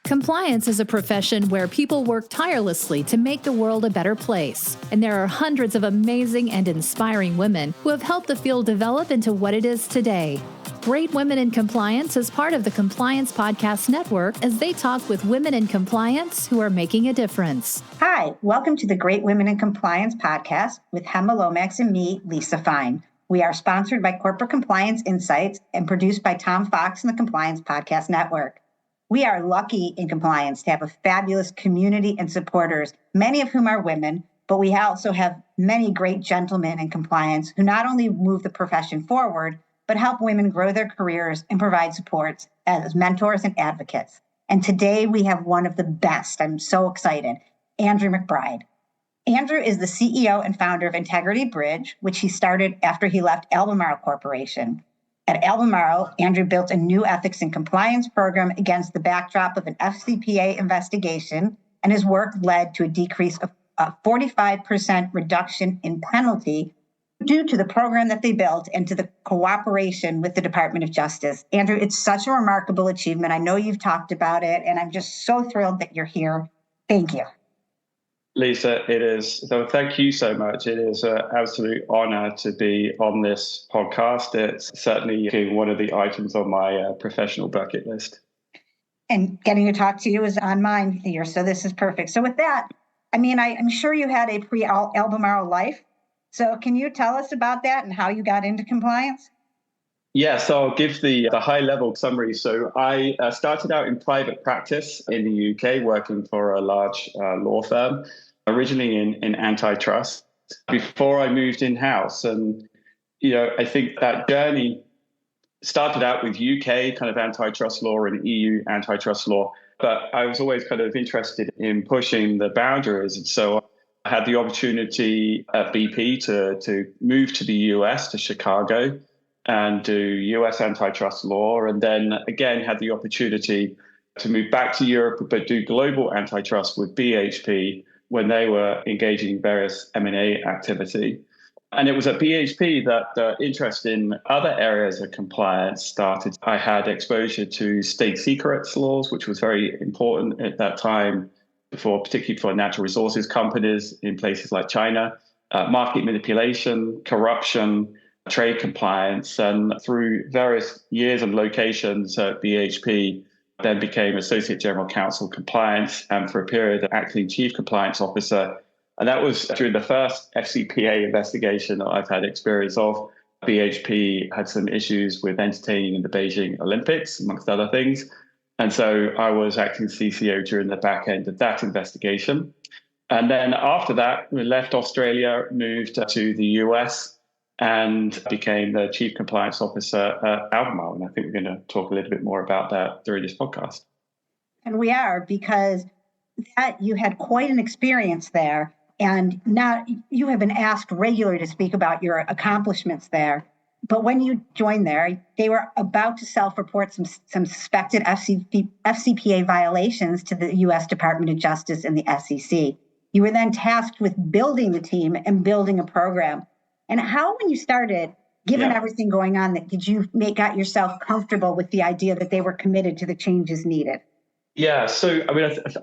Compliance is a profession where people work tirelessly to make the world a better place. And there are hundreds of amazing and inspiring women who have helped the field develop into what it is today. Great Women in Compliance is part of the Compliance Podcast Network as they talk with women in compliance who are making a difference. Hi, welcome to the Great Women in Compliance podcast with Hema Lomax and me, Lisa Fine. We are sponsored by Corporate Compliance Insights and produced by Tom Fox and the Compliance Podcast Network. We are lucky in compliance to have a fabulous community and supporters, many of whom are women, but we also have many great gentlemen in compliance who not only move the profession forward, but help women grow their careers and provide supports as mentors and advocates. And today we have one of the best. I'm so excited, Andrew McBride. Andrew is the CEO and founder of Integrity Bridge, which he started after he left Albemarle Corporation. At Albemarle, Andrew built a new ethics and compliance program against the backdrop of an FCPA investigation, and his work led to a decrease of a 45% reduction in penalty due to the program that they built and to the cooperation with the Department of Justice. Andrew, it's such a remarkable achievement. I know you've talked about it, and I'm just so thrilled that you're here. Thank you. Lisa, it is. So thank you so much. It is an absolute honor to be on this podcast. It's certainly one of the items on my professional bucket list. And getting to talk to you is on mine here, so this is perfect. So with that, I'm sure you had a pre-Albemarle life. So can you tell us about that and how you got into compliance? Yeah, so I'll give the high-level summary. So I started out in private practice in the UK, working for a large law firm, originally in antitrust, before I moved in-house. And, I think that journey started out with UK kind of antitrust law and EU antitrust law, but I was always kind of interested in pushing the boundaries. And so I had the opportunity at BP to move to the US, to Chicago, and do US antitrust law. And then again, had the opportunity to move back to Europe, but do global antitrust with BHP when they were engaging in various M&A activity. And it was at BHP that the interest in other areas of compliance started. I had exposure to state secrets laws, which was very important at that time, particularly for natural resources companies in places like China, market manipulation, corruption, trade compliance. And through various years and locations at BHP, then became Associate General Counsel Compliance, and for a period, acting Chief Compliance Officer. And that was during the first FCPA investigation that I've had experience of. BHP had some issues with entertaining in the Beijing Olympics, amongst other things. And so I was acting CCO during the back end of that investigation. And then after that, we left Australia, moved to the US, and became the Chief Compliance Officer at Albemarle. And I think we're going to talk a little bit more about that during this podcast. And we are, because that you had quite an experience there. And now you have been asked regularly to speak about your accomplishments there. But when you joined there, they were about to self-report some suspected FCPA violations to the U.S. Department of Justice and the SEC. You were then tasked with building the team and building a program. And how, when you started, given everything going on, did you got yourself comfortable with the idea that they were committed to the changes needed? Yeah, so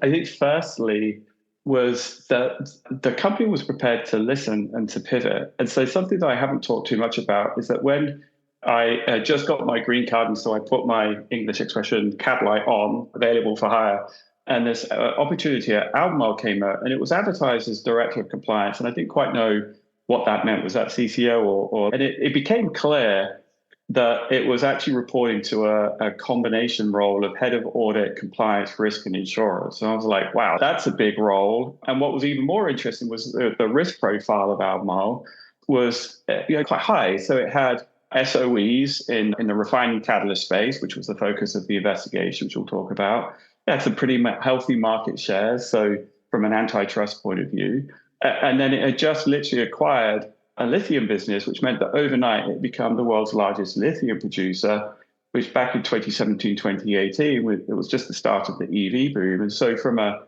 I think firstly was that the company was prepared to listen and to pivot. And so something that I haven't talked too much about is that when I just got my green card, and so I put my English expression cab light on, available for hire, and this opportunity at Albemarle came out, and it was advertised as Director of Compliance, and I didn't quite know what that meant. Was that CCO or and it became clear that it was actually reporting to a combination role of head of audit, compliance, risk, and insurance. And I was like, wow, that's a big role. And what was even more interesting was the risk profile of Albemarle was quite high. So it had SOEs in the refining catalyst space, which was the focus of the investigation, which we'll talk about. It had some pretty healthy market shares, so from an antitrust point of view. And then it had just literally acquired a lithium business, which meant that overnight it became the world's largest lithium producer, which back in 2017, 2018, it was just the start of the EV boom. And so from a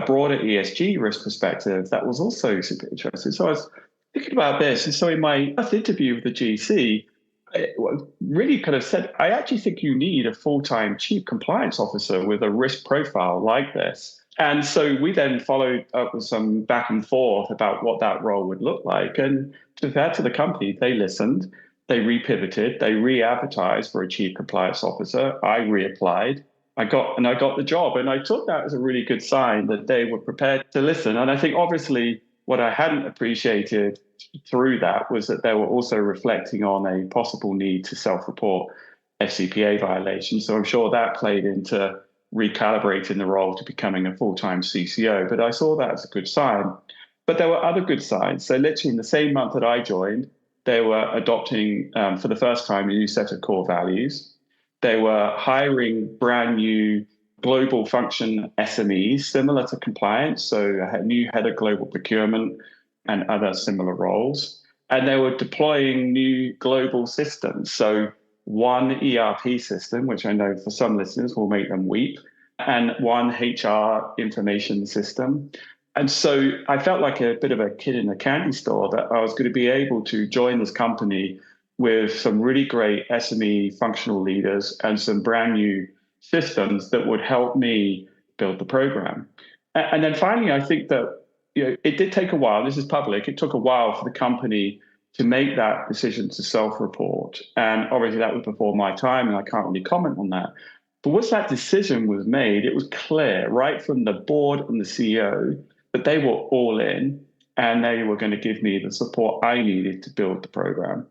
broader ESG risk perspective, that was also super interesting. So I was thinking about this. And so in my first interview with the GC, really kind of said, I actually think you need a full-time chief compliance officer with a risk profile like this. And so we then followed up with some back and forth about what that role would look like. And to be fair to the company, they listened, they repivoted, they re-advertised for a chief compliance officer. I reapplied. I got the job. And I took that as a really good sign that they were prepared to listen. And I think obviously what I hadn't appreciated through that was that they were also reflecting on a possible need to self-report FCPA violations. So I'm sure that played into recalibrating the role to becoming a full-time CCO. But I saw that as a good sign. But there were other good signs. So literally in the same month that I joined, they were adopting for the first time a new set of core values. They were hiring brand new global function SMEs, similar to compliance. So a new head of global procurement and other similar roles. And they were deploying new global systems. So one ERP system, which I know for some listeners will make them weep, and one HR information system. And so I felt like a bit of a kid in a candy store that I was going to be able to join this company with some really great SME functional leaders and some brand new systems that would help me build the program. And then finally, I think that it did take a while. This is public. It took a while for the company to make that decision to self-report. And obviously that was before my time, and I can't really comment on that. But once that decision was made, it was clear right from the board and the CEO that they were all in and they were going to give me the support I needed to build the program.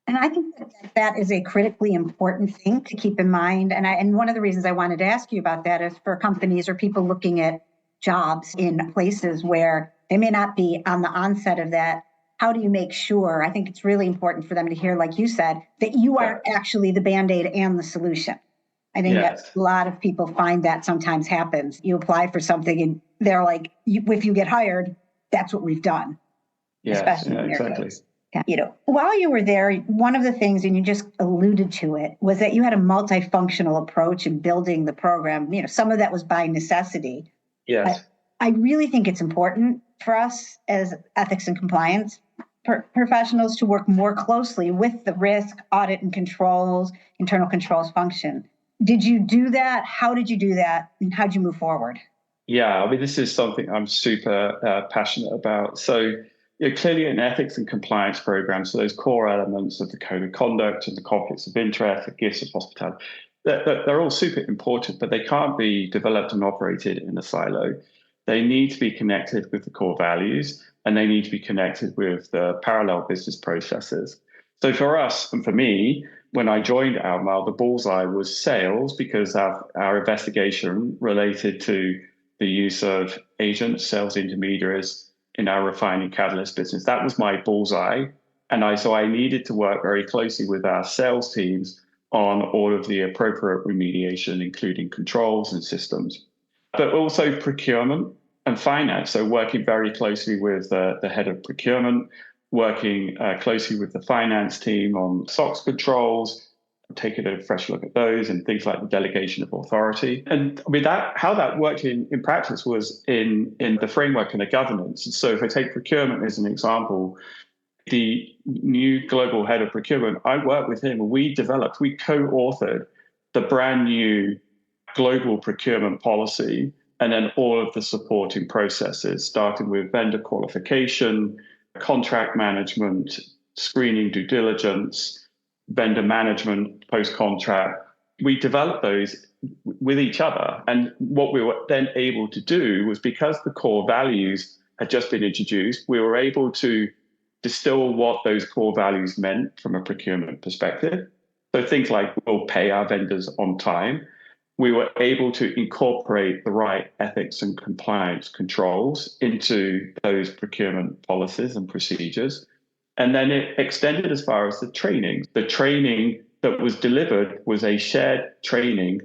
And I think that is a critically important thing to keep in mind. And one of the reasons I wanted to ask you about that is for companies or people looking at jobs in places where they may not be on the onset of that. How do you make sure? I think it's really important for them to hear, like you said, that you are actually the Band-Aid and the solution. I think that a lot of people find that sometimes happens. You apply for something and they're like, if you get hired, that's what we've done. Yes, especially in exactly. Case. While you were there, one of the things, and you just alluded to it, was that you had a multifunctional approach in building the program. Some of that was by necessity. Yes. But I really think it's important for us as ethics and compliance professionals to work more closely with the risk, audit and controls, internal controls function. Did you do that? How did you do that? And how did you move forward? Yeah, this is something I'm super passionate about. So clearly an ethics and compliance program, so those core elements of the code of conduct and the conflicts of interest, the gifts of hospitality, they're all super important, but they can't be developed and operated in a silo. They need to be connected with the core values, and they need to be connected with the parallel business processes. So for us, and for me, when I joined Albemarle, the bullseye was sales, because our investigation related to the use of agents, sales intermediaries, in our refining catalyst business. That was my bullseye. And so I needed to work very closely with our sales teams on all of the appropriate remediation, including controls and systems, but also procurement and finance. So working very closely with the head of procurement, working closely with the finance team on SOX controls, taking a fresh look at those and things like the delegation of authority. And how that worked in practice was in the framework and the governance. And so if I take procurement as an example, the new global head of procurement, I worked with him and we co-authored the brand new global procurement policy and then all of the supporting processes, starting with vendor qualification, contract management, screening due diligence, vendor management, post-contract. We developed those with each other. And what we were then able to do was, because the core values had just been introduced, we were able to distill what those core values meant from a procurement perspective. So things like we'll pay our vendors on time. We were able to incorporate the right ethics and compliance controls into those procurement policies and procedures. And then it extended as far as the training. The training that was delivered was a shared training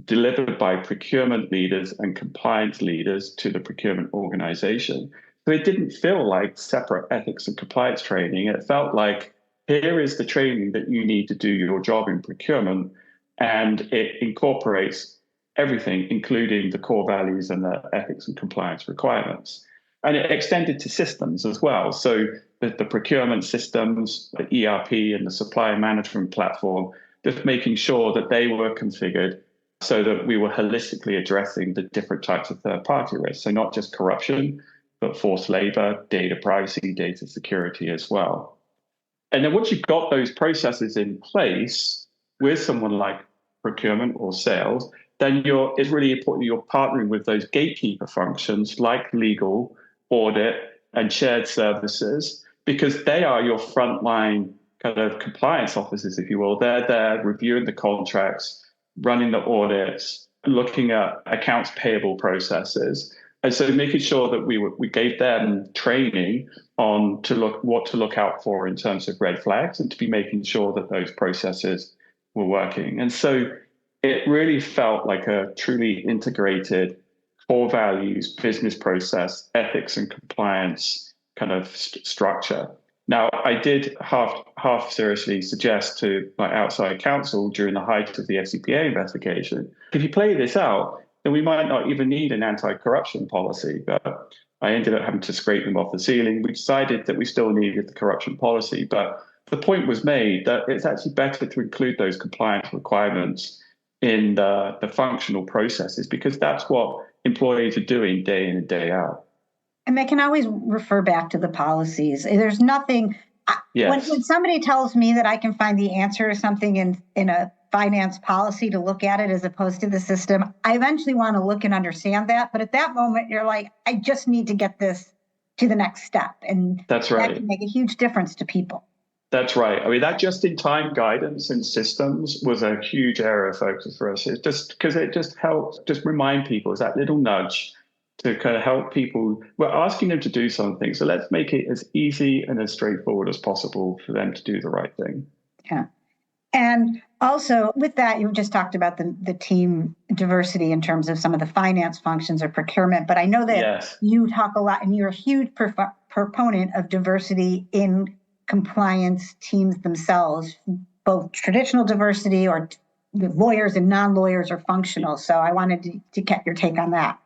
delivered by procurement leaders and compliance leaders to the procurement organization. So it didn't feel like separate ethics and compliance training. It felt like, here is the training that you need to do your job in procurement. And it incorporates everything, including the core values and the ethics and compliance requirements. And it extended to systems as well. So the procurement systems, the ERP and the supplier management platform, just making sure that they were configured so that we were holistically addressing the different types of third-party risks. So not just corruption, but forced labor, data privacy, data security as well. And then once you've got those processes in place with someone like procurement or sales, then it's really important you're partnering with those gatekeeper functions like legal, audit, and shared services, because they are your frontline kind of compliance officers, if you will. They're there reviewing the contracts, running the audits, looking at accounts payable processes. And so making sure that we gave them training on what to look out for in terms of red flags, and to be making sure that those processes were working. And so it really felt like a truly integrated core values, business process, ethics and compliance kind of structure. Now, I did half seriously suggest to my outside counsel during the height of the FCPA investigation, if you play this out, then we might not even need an anti-corruption policy. But I ended up having to scrape them off the ceiling. We decided that we still needed the corruption policy, but the point was made that it's actually better to include those compliance requirements in the functional processes, because that's what employees are doing day in and day out. And they can always refer back to the policies. There's nothing, yes. When somebody tells me that I can find the answer to something in a finance policy to look at it as opposed to the system, I eventually want to look and understand that. But at that moment, you're like, I just need to get this to the next step. And that's right. That can make a huge difference to people. That's right. I mean, that just-in-time guidance and systems was a huge area of focus for us. It just helps remind people, it's that little nudge to kind of help people. We're asking them to do something, so let's make it as easy and as straightforward as possible for them to do the right thing. Yeah. And also with that, you just talked about the team diversity in terms of some of the finance functions or procurement, but I know that You talk a lot, and you're a huge proponent of diversity in compliance teams themselves, both traditional diversity or lawyers and non-lawyers or functional. So I wanted to get your take on that.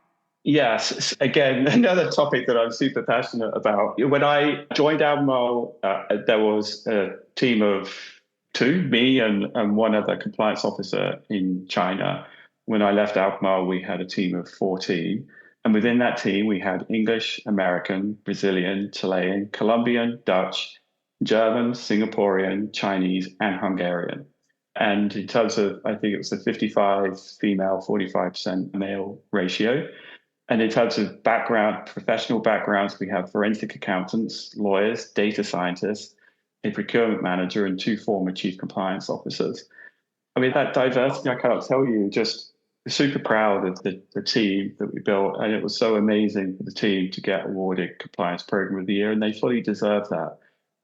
Yes. Again, another topic that I'm super passionate about. When I joined Albemarle, there was a team of two, me and one other compliance officer in China. When I left Albemarle, we had a team of 14. And within that team, we had English, American, Brazilian, Chilean, Colombian, Dutch, German, Singaporean, Chinese, and Hungarian. And in terms of, I think it was a 55 female, 45% male ratio. And in terms of professional backgrounds, we have forensic accountants, lawyers, data scientists, a procurement manager, and 2 former chief compliance officers. I mean, that diversity, I can't tell you, just super proud of the team that we built. And it was so amazing for the team to get awarded Compliance Program of the Year, and they fully deserve that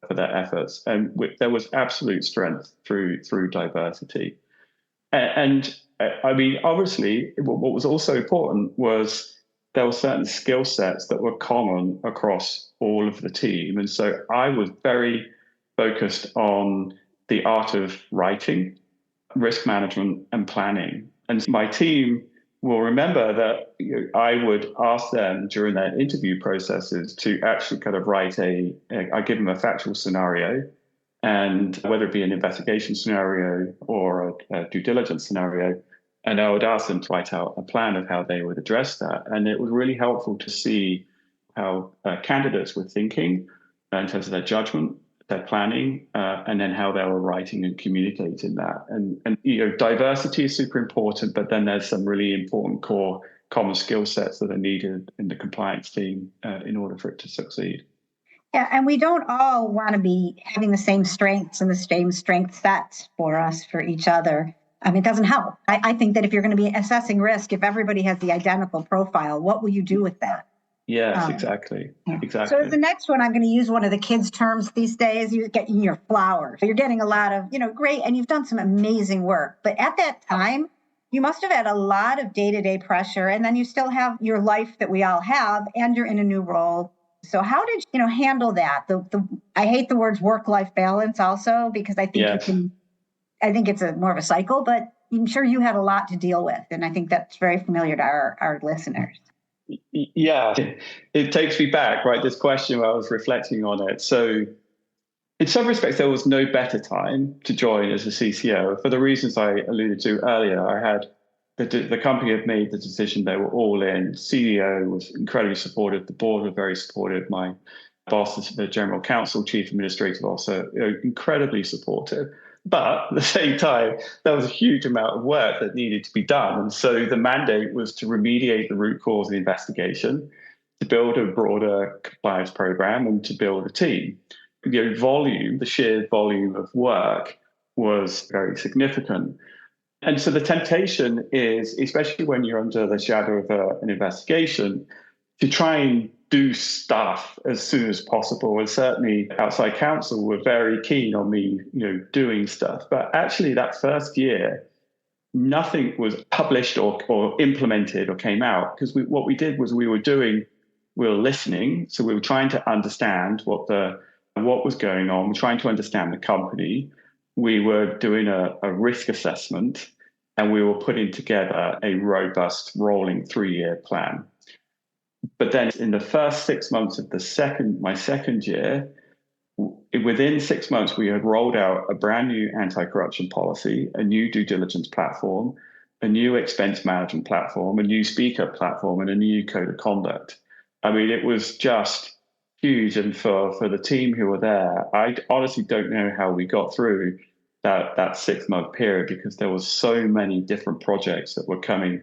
for their efforts. And there was absolute strength through diversity. And I mean, obviously, what was also important was there were certain skill sets that were common across all of the team. And so I was very focused on the art of writing, risk management, and planning. And my team will remember that I would ask them during their interview processes to actually kind of write I give them a factual scenario, and whether it be an investigation scenario or a due diligence scenario, and I would ask them to write out a plan of how they would address that. And it was really helpful to see how candidates were thinking in terms of their judgment, their planning, and then how they were writing and communicating that. And diversity is super important, but then there's some really important core common skill sets that are needed in the compliance team in order for it to succeed. Yeah, and we don't all want to be having the same strengths and the same strength sets for each other. I mean, it doesn't help. I think that if you're going to be assessing risk, if everybody has the identical profile, what will you do with that? Yes, exactly. Yeah. Exactly. So as the next one, I'm going to use one of the kids' terms these days. You're getting your flowers. You're getting a lot of, great, and you've done some amazing work. But at that time, you must have had a lot of day-to-day pressure, and then you still have your life that we all have, and you're in a new role. So how did you handle that? I hate the words work-life balance also, because I think I think it's more of a cycle, but I'm sure you had a lot to deal with. And I think that's very familiar to our listeners. Yeah, it takes me back, right? This question where I was reflecting on it. So in some respects, there was no better time to join as a CCO for the reasons I alluded to earlier. I had the company had made the decision; they were all in. CEO was incredibly supportive. The board were very supportive. My boss, the general counsel, chief administrative officer, incredibly supportive. But at the same time, there was a huge amount of work that needed to be done, and so the mandate was to remediate the root cause of the investigation, to build a broader compliance program, and to build a team. The sheer volume of work was very significant. And so the temptation is, especially when you're under the shadow of an investigation, to try and do stuff as soon as possible. And certainly outside counsel were very keen on me, doing stuff. But actually that first year, nothing was published or implemented or came out, because what we did was we were listening. So we were trying to understand what was going on. We're trying to understand the company. We were doing a risk assessment, and we were putting together a robust rolling 3-year plan. But then in the first 6 months of my second year, within 6 months, we had rolled out a brand new anti-corruption policy, a new due diligence platform, a new expense management platform, a new speaker platform, and a new code of conduct. I mean, it was just huge. And for the team who were there, I honestly don't know how we got through that 6-month period, because there was so many different projects that were coming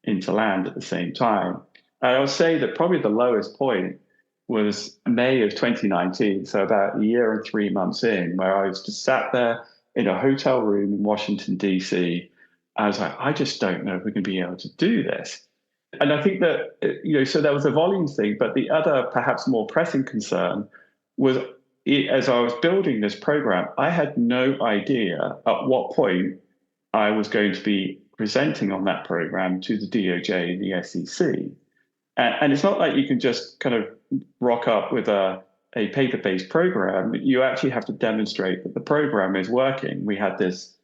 into land at the same time. And I would say that probably the lowest point was May of 2019, so about a year and 3 months in, where I was just sat there in a hotel room in Washington, D.C. I was like, I just don't know if we're going to be able to do this. And I think that, so there was a volume thing, but the other perhaps more pressing concern was, as I was building this program, I had no idea at what point I was going to be presenting on that program to the DOJ and the SEC. And it's not like you can just kind of rock up with a paper-based program. You actually have to demonstrate that the program is working. We had this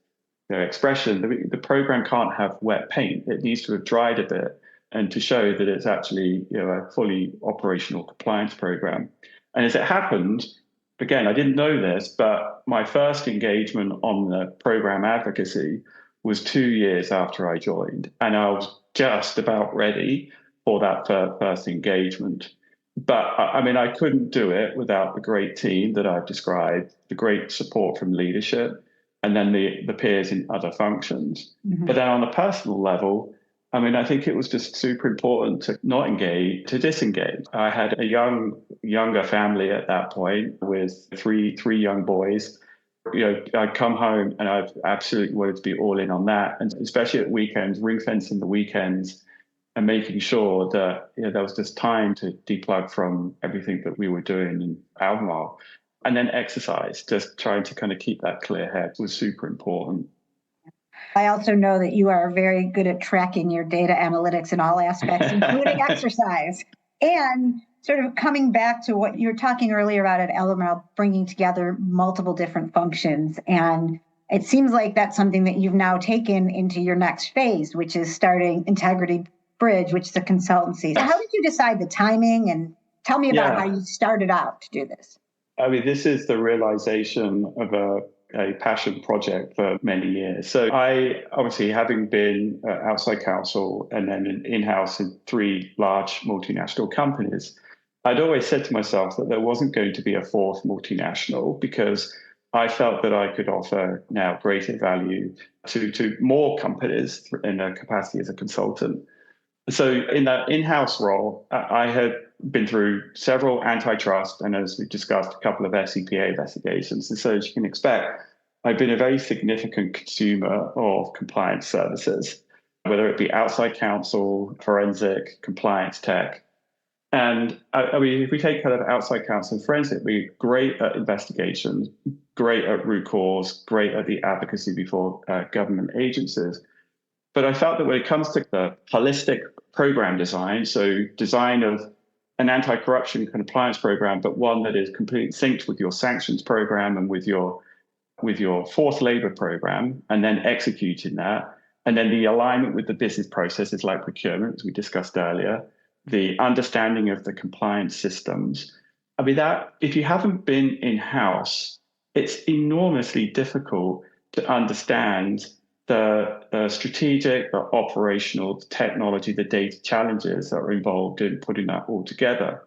expression, the program can't have wet paint. It needs to have dried a bit, and to show that it's actually a fully operational compliance program. And as it happened, again, I didn't know this, but my first engagement on the program advocacy was 2 years after I joined. And I was just about ready for that first engagement. But I mean, I couldn't do it without the great team that I've described, the great support from leadership, and then the peers in other functions. Mm-hmm. But then on a personal level, I mean, I think it was just super important to not engage, to disengage. I had a younger family at that point with three young boys. I'd come home and I've absolutely wanted to be all in on that. And especially at weekends, ring fencing the weekends and making sure that there was just time to deplug from everything that we were doing in Albemarle. And then exercise, just trying to kind of keep that clear head was super important. I also know that you are very good at tracking your data analytics in all aspects, including exercise. And sort of coming back to what you were talking earlier about at Albemarle, bringing together multiple different functions. And it seems like that's something that you've now taken into your next phase, which is starting Integrity Bridge, which is a consultancy. So how did you decide the timing? And tell me about how you started out to do this. I mean, this is the realization of a passion project for many years. So I, obviously, having been outside counsel and then in-house in 3 large multinational companies, I'd always said to myself that there wasn't going to be a 4th multinational, because I felt that I could offer now greater value to more companies in a capacity as a consultant. So in that in-house role, I had been through several antitrust and, as we discussed, a couple of FCPA investigations. And so, as you can expect, I've been a very significant consumer of compliance services, whether it be outside counsel, forensic, compliance tech. And I mean, if we take kind of outside counsel and forensic, we're great at investigations, great at root cause, great at the advocacy before government agencies. But I felt that when it comes to the holistic program design, so design of an anti-corruption compliance program, but one that is completely synced with your sanctions program and with your forced labor program, and then executing that, and then the alignment with the business processes like procurement, as we discussed earlier, the understanding of the compliance systems. I mean, that if you haven't been in-house, it's enormously difficult to understand the strategic, the operational, the technology, the data challenges that are involved in putting that all together.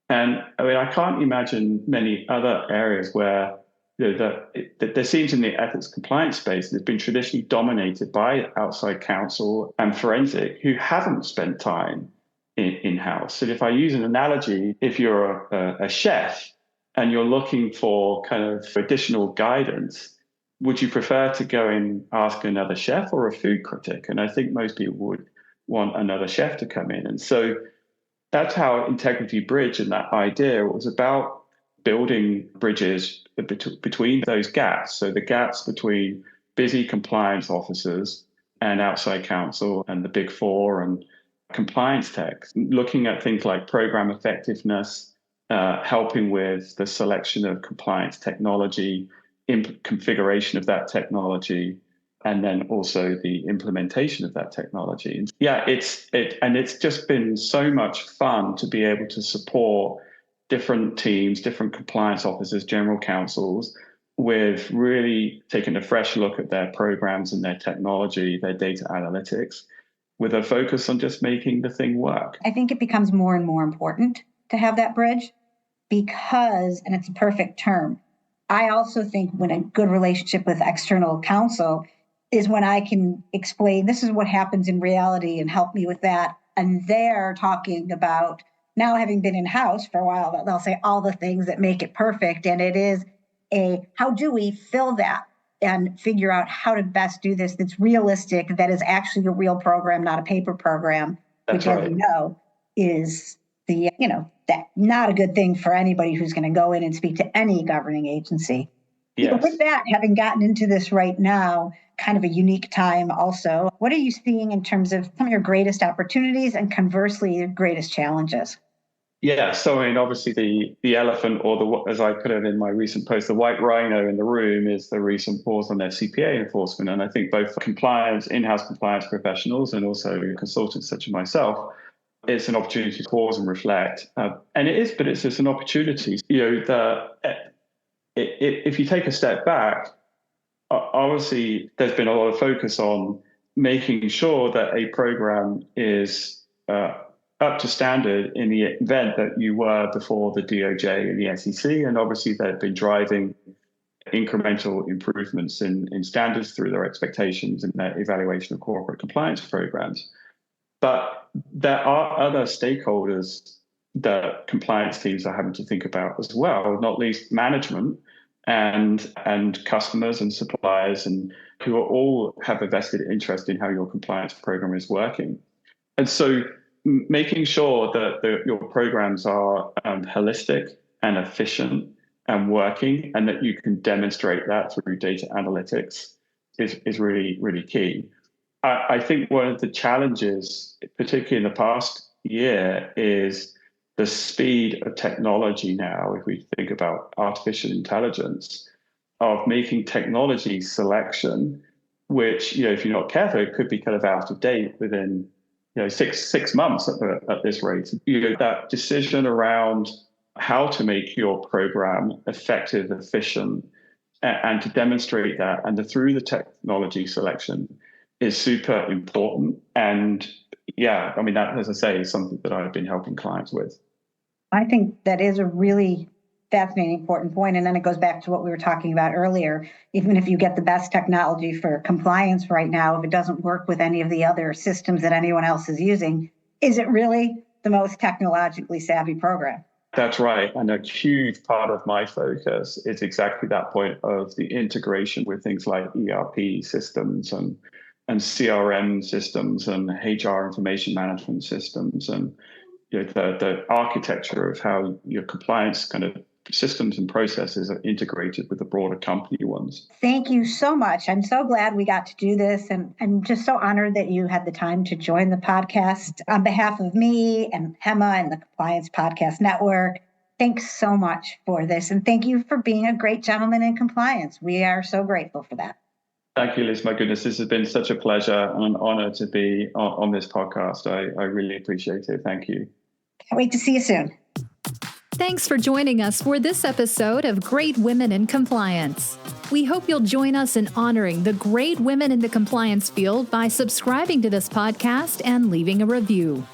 And I mean, I can't imagine many other areas where there seems in the ethics compliance space that's been traditionally dominated by outside counsel and forensic who haven't spent time in-house. And if I use an analogy, if you're a chef and you're looking for kind of additional guidance, would you prefer to go and ask another chef or a food critic? And I think most people would want another chef to come in. And so that's how Integrity Bridge and that idea was about building bridges between those gaps. So the gaps between busy compliance officers and outside counsel and the big four and compliance tech, looking at things like program effectiveness, helping with the selection of compliance technology, configuration of that technology, and then also the implementation of that technology. And yeah, it's just been so much fun to be able to support different teams, different compliance officers, general counsels, with really taking a fresh look at their programs and their technology, their data analytics, with a focus on just making the thing work. I think it becomes more and more important to have that bridge because, and it's a perfect term, I also think when a good relationship with external counsel is when I can explain this is what happens in reality and help me with that. And they're talking about, now having been in-house for a while, they'll say all the things that make it perfect. And it is how do we fill that and figure out how to best do this that's realistic, that is actually a real program, not a paper program, That's which, right. as you know, is that not a good thing for anybody who's going to go in and speak to any governing agency. Yes. With that, having gotten into this right now, kind of a unique time also, what are you seeing in terms of some of your greatest opportunities and conversely, your greatest challenges? Yeah, so I mean, obviously the elephant, or as I put it in my recent post, the white rhino in the room is the recent pause on FCPA enforcement. And I think both compliance, in-house compliance professionals and also consultants such as myself, it's an opportunity to pause and reflect. And it is, but it's just an opportunity. If you take a step back, obviously there's been a lot of focus on making sure that a program is up to standard in the event that you were before the DOJ and the SEC. And obviously they've been driving incremental improvements in standards through their expectations and their evaluation of corporate compliance programs. But there are other stakeholders that compliance teams are having to think about as well, not least management and customers and suppliers, and who are all have a vested interest in how your compliance program is working. And so making sure that your programs are holistic and efficient and working, and that you can demonstrate that through data analytics is really, really key. I think one of the challenges, particularly in the past year, is the speed of technology now, if we think about artificial intelligence, of making technology selection, which, if you're not careful, it could be kind of out of date within six months at this rate. That decision around how to make your program effective, efficient, and to demonstrate that, and through the technology selection, is super important. And yeah, I mean, that, as I say, is something that I've been helping clients with. I think that is a really fascinating, important point. And then it goes back to what we were talking about earlier. Even if you get the best technology for compliance right now, if it doesn't work with any of the other systems that anyone else is using, is it really the most technologically savvy program? That's right. And a huge part of my focus is exactly that point of the integration with things like ERP systems and CRM systems and HR information management systems, and the architecture of how your compliance kind of systems and processes are integrated with the broader company ones. Thank you so much. I'm so glad we got to do this, and I'm just so honored that you had the time to join the podcast. On behalf of me and Hema and the Compliance Podcast Network, thanks so much for this, and thank you for being a great gentleman in compliance. We are so grateful for that. Thank you, Liz. My goodness, this has been such a pleasure and an honor to be on this podcast. I really appreciate it. Thank you. Can't wait to see you soon. Thanks for joining us for this episode of Great Women in Compliance. We hope you'll join us in honoring the great women in the compliance field by subscribing to this podcast and leaving a review.